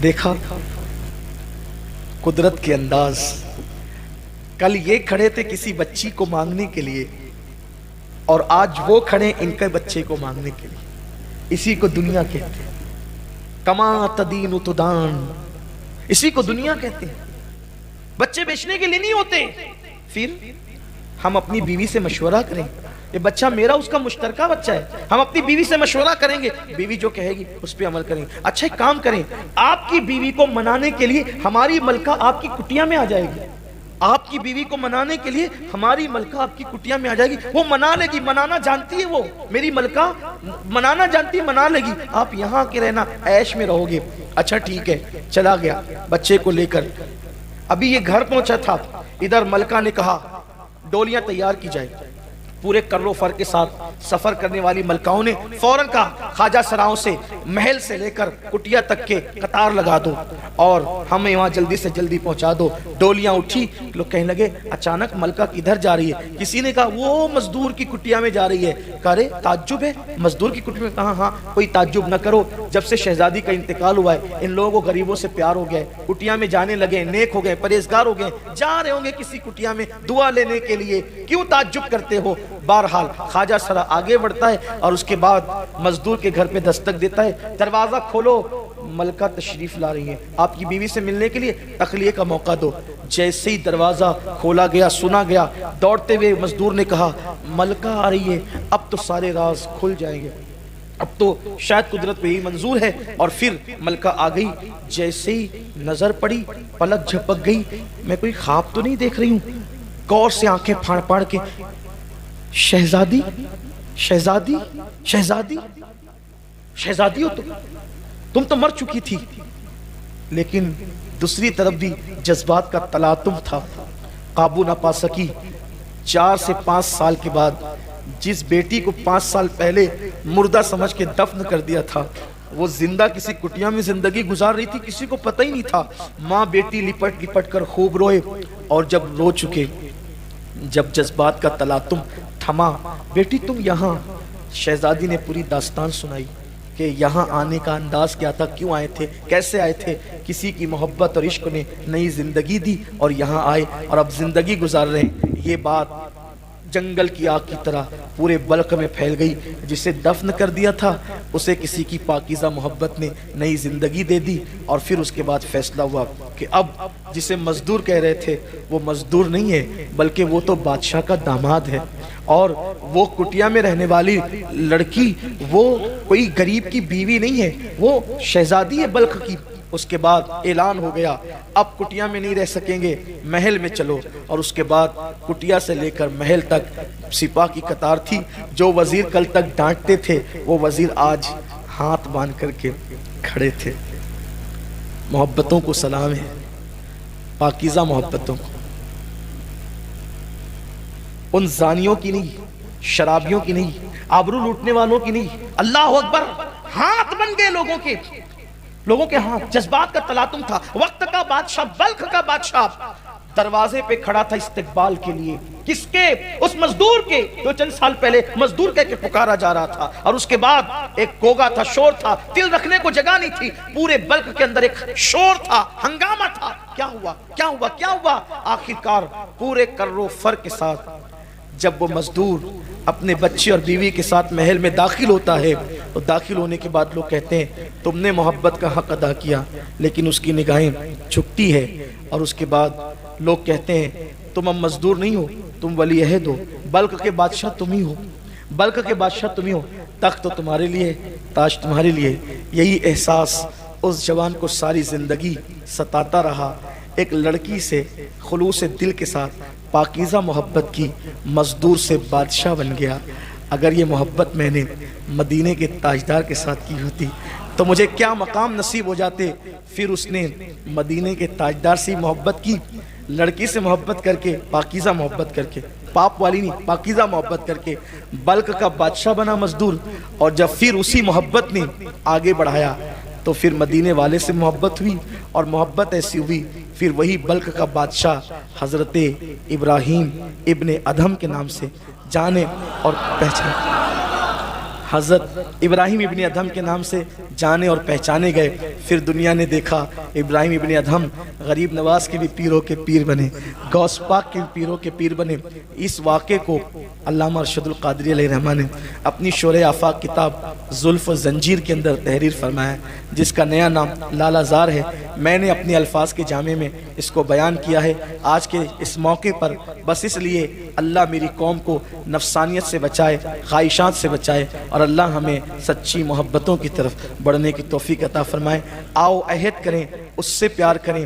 دیکھا قدرت کے انداز, کل یہ کھڑے تھے کسی بچی کو مانگنے کے لیے اور آج وہ کھڑے ان کے بچے کو مانگنے کے لیے. اسی کو دنیا کہتے ہیں, کما تدین تدان, اسی کو دنیا کہتے ہیں. بچے بیچنے کے لیے نہیں ہوتے. پھر ہم اپنی بیوی سے مشورہ کریں, یہ بچہ میرا اس کا مشترکہ بچہ ہے, ہم اپنی بیوی سے مشورہ کریں گے, بیوی جو کہے گی اس پہ عمل کریں گے. اچھا ایک کام کریں, آپ کی بیوی کو منانے کے لیے ہماری ملکہ آپ کی کٹیا میں آ جائے گی. آپ کی بیوی کو منانے کے لیے ہماری ملکہ آپ کی کٹیا میں آ جائے گی, وہ منا لے گی, منانا جانتی ہے وہ, میری ملکہ منانا جانتی ہے, منا لے گی. آپ یہاں کے رہنا, عیش میں رہو گے. اچھا ٹھیک ہے. چلا گیا بچے کو لے کر. ابھی یہ گھر پہنچا تھا, ادھر ملکہ نے کہا ڈولیاں تیار کی جائے. پورے کرو فر کے ساتھ سفر کرنے والی ملکاؤں نے فوراً کہا خواجہ سراؤں سے محل سے لے کر کٹیا تک کے قطار لگا دو اور ہمیں وہاں جلدی سے جلدی پہنچا دو. ڈولیاں اٹھی, لوگ کہنے لگے اچانک ملکہ کدھر جا رہی ہے؟ کسی نے کہا وہ مزدور کی کٹیا میں جا رہی ہے. کہا رے تعجب ہے, مزدور کی کٹیا میں؟ کہا ہاں, کوئی تعجب نہ کرو, جب سے شہزادی کا انتقال ہوا ہے ان لوگوں کو غریبوں سے پیار ہو گیا ہے, کٹیا میں جانے لگے, نیک ہو گئے, پرہیزگار ہو گئے, جا رہے ہوں گے کسی کٹیا میں دعا لینے کے لیے, کیوں تعجب کرتے ہو؟ بہرحال خواجہ سرا آگے بڑھتا ہے اور اس کے بعد مزدور کے گھر پہ دستک دیتا ہے. دروازہ کھولو, ملکہ تشریف لا رہی ہیں, آپ کی بیوی سے ملنے کے لیے تخلیہ کا موقع دو. جیسے ہی دروازہ کھولا گیا, سنا گیا, دوڑتے ہوئے مزدور نے کہا ملکہ آ رہی ہے, اب تو سارے راز کھل جائیں گے, اب تو شاید قدرت کو یہی منظور ہے. اور پھر ملکہ آ گئی. جیسے ہی نظر پڑی, پلک جھپک گئی, میں کوئی خواب تو نہیں دیکھ رہی ہوں. غور سے آنکھیں پھاڑ پھاڑ کے, شہزادی شہزادی شہزادی شہزادی ہو تم تو مر چکی تھی. لیکن دوسری طرف بھی جذبات کا تلاطم تھا, قابو نہ پا سکی. 4 سے 5 سال کے بعد جس بیٹی کو 5 سال پہلے مردہ سمجھ کے دفن کر دیا تھا, وہ زندہ کسی کٹیا میں زندگی گزار رہی تھی, کسی کو پتہ ہی نہیں تھا. ماں بیٹی لپٹ لپٹ کر خوب روئے, اور جب رو چکے, جب جذبات کا تلاطم تھما, بیٹی تم یہاں. شہزادی نے پوری داستان سنائی کہ یہاں آنے کا انداز کیا تھا, کیوں آئے تھے, کیسے آئے تھے. کسی کی محبت اور عشق نے نئی زندگی دی اور یہاں آئے اور اب زندگی گزار رہے ہیں. یہ بات جنگل کی آگ کی طرح پورے بلخ میں پھیل گئی. جسے دفن کر دیا تھا اسے کسی کی پاکیزہ محبت نے نئی زندگی دے دی. اور پھر اس کے بعد فیصلہ ہوا کہ اب جسے مزدور کہہ رہے تھے وہ مزدور نہیں ہے, بلکہ وہ تو بادشاہ کا داماد ہے. اور وہ کٹیا میں رہنے والی لڑکی وہ کوئی غریب کی بیوی نہیں ہے, وہ شہزادی ہے بلخ کی. اس کے بعد اعلان ہو گیا اب کٹیا میں نہیں رہ سکیں گے، محل میں چلو، اور اس کے بعد کٹیا سے لے کر محل تک سپاہ کی قطار تھی۔ جو وزیر کل تک ڈانٹتے تھے وہ وزیر آج ہاتھ باندھ کر کے کھڑے تھے۔ محبتوں کو سلام ہے، پاکیزہ محبتوں کو، ان زانیوں کی نہیں، شرابیوں کی نہیں، آبرو لوٹنے والوں کی نہیں۔ اللہ اکبر، ہاتھ بن گئے لوگوں کے ہاتھ، جذبات کا تلاطم تھا۔ وقت کا بادشاہ، بلخ کا بادشاہ دروازے پہ کھڑا تھا استقبال کے لیے، کس کے؟ اس مزدور کے جو چند سال پہلے مزدور کہہ کے پکارا جا رہا تھا۔ اور اس کے بعد ایک گوگا تھا، شور تھا، دل رکھنے کو جگہ نہیں تھی، پورے بلخ کے اندر ایک شور تھا، ہنگامہ تھا۔ کیا ہوا کیا ہوا کیا ہوا؟ آخرکار پورے کر و فر کے ساتھ جب وہ مزدور اپنے بچے اور بیوی کے ساتھ محل میں داخل ہوتا ہے تو داخل ہونے کے بعد لوگ کہتے ہیں تم نے محبت کا حق ادا کیا، لیکن اس کی نگاہیں جھکتی ہے۔ اور اس کے بعد لوگ کہتے ہیں تم اب مزدور نہیں ہو، تم ولی عہد ہو، بلخ کے بادشاہ تم ہی ہو، بلخ کے بادشاہ تم ہی ہو، تخت تو تمہارے لیے، تاج تمہارے لیے۔ یہی احساس اس جوان کو ساری زندگی ستاتا رہا۔ ایک لڑکی سے خلوص دل کے ساتھ پاکیزہ محبت کی، مزدور سے بادشاہ بن گیا۔ اگر یہ محبت میں نے مدینے کے تاجدار کے ساتھ کی ہوتی تو مجھے کیا مقام نصیب ہو جاتے۔ پھر اس نے مدینے کے تاجدار سے محبت کی، لڑکی سے محبت کر کے، پاکیزہ محبت کر کے، پاپ والی نہیں، پاکیزہ محبت کر کے بلخ کا بادشاہ بنا مزدور۔ اور جب پھر اسی محبت نے آگے بڑھایا تو پھر مدینے والے سے محبت ہوئی، اور محبت ایسی ہوئی پھر وہی بلخ کا بادشاہ حضرت ابراہیم ابن ادھم کے نام سے جانے اور پہچانے، حضرت ابراہیم ابن ادھم کے نام سے جانے اور پہچانے گئے۔ پھر دنیا نے دیکھا ابراہیم ابن ادھم غریب نواز کے بھی پیروں کے پیر بنے، غوث پاک کے پیروں کے پیر بنے۔ اس واقعے کو علامہ ارشد القادری علیہ رحمٰن نے اپنی شورِ آفاق کتاب زلف و زنجیر کے اندر تحریر فرمایا، جس کا نیا نام لالہ زار ہے۔ میں نے اپنے الفاظ کے جامع میں اس کو بیان کیا ہے آج کے اس موقع پر، بس اس لیے اللہ میری قوم کو نفسانیت سے بچائے، خواہشات سے بچائے، اور اللہ ہمیں سچی محبتوں کی طرف بڑھنے کی توفیق عطا فرمائے۔ آؤ عہد کریں، اس سے پیار کریں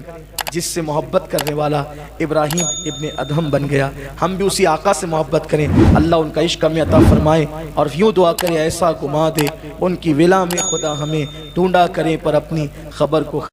جس سے محبت کرنے والا ابراہیم ابن ادھم بن گیا۔ ہم بھی اسی آقا سے محبت کریں، اللہ ان کا عشق ہمیں عطا فرمائے، اور یوں دعا کرے ایسا گما دے ان کی ولا میں خدا ہمیں ڈھونڈا کریں پر اپنی خبر کو